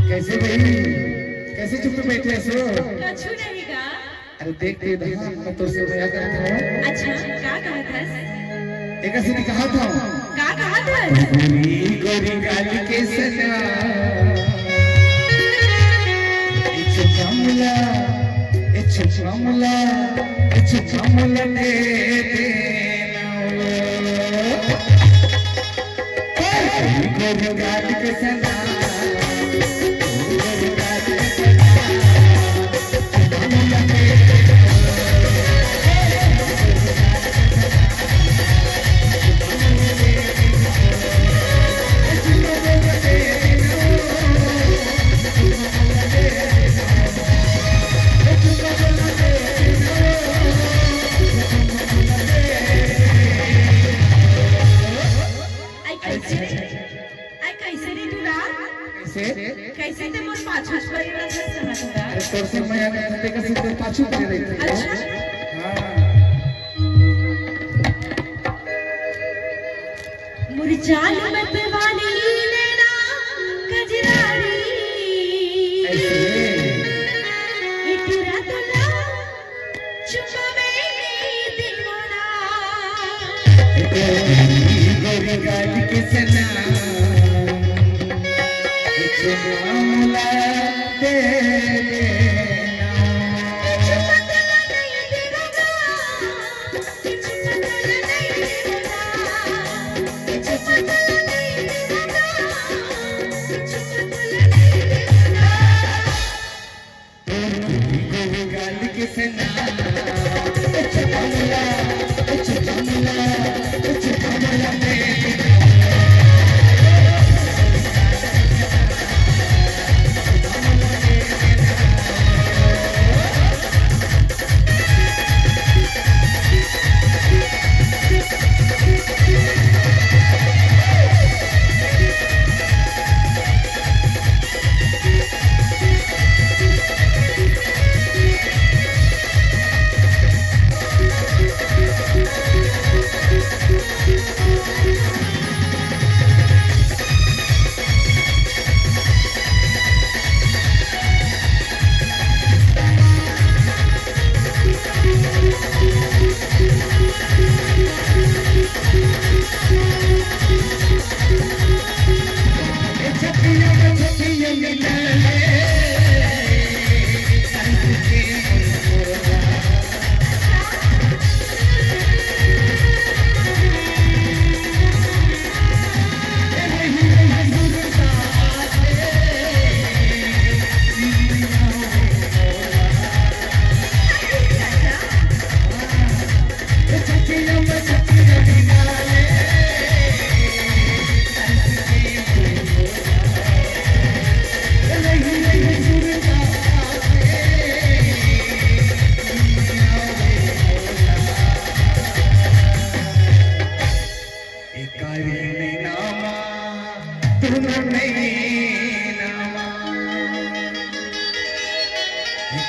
कैसे भाई कैसे चुप बैठे सो? कछु नहीं गा। अरे देख दे दहा मैं तो से मया करता हूं। अच्छा क्या कहा था? एक ऐसे कहा था। क्या कहा था? गोरी गोरी गाली के सना इच कमला दे देना गोरी गाली के सना कैसे ते मोर पाछू पड़ी रहत समझदा? अरे तोर से मैं आने का सीधे पाछू पड़ी रही थी। अच्छा मुरझाल मत वाली लेना कजरारी ऐसे इटुरा तला चुपा में दीवाना गोरी गाली के सना मामला दे देना गाली के सना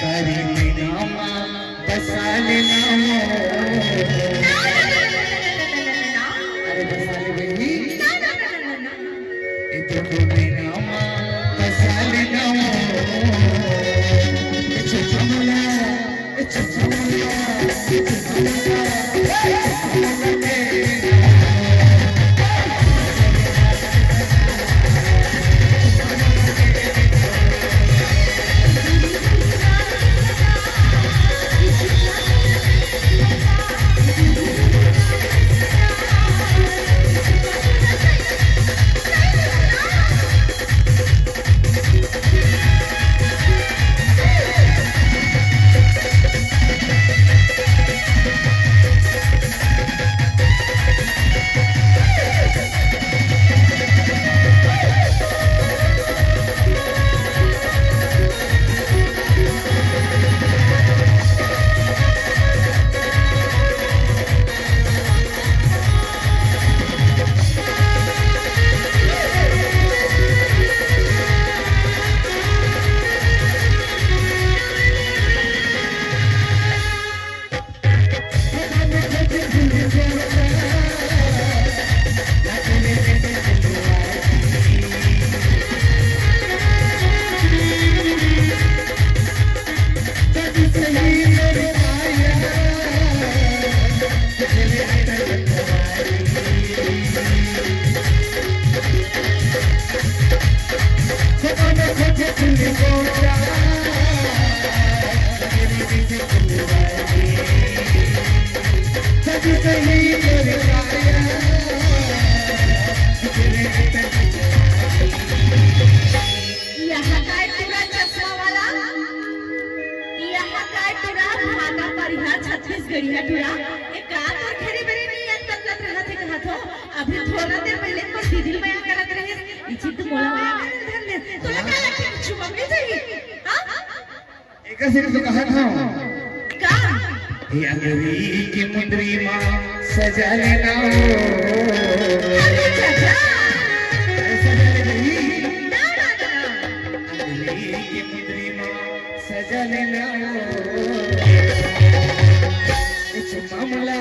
तारी मीनामा बसाले नामो अरे बसाले बेबी इतो मीनामा बसाले नामो चुचमला चुचमला छत्तीसगढ़िया टुरा एक काम और खरी बरी नहीं अंतत रहत है कहत हो अभी थोड़ा देर पहले तो सीधी बयान करत रहे इची तो मोला बयान धर ले तोला का लगता छुपा में जाई हां एक से तो कहा था का ये अंगरी की मुंदरी मां सजा लेना अरे चाचा सजा ले गई ना ना ना अंगरी की मुंदरी मां सजा लेना मामला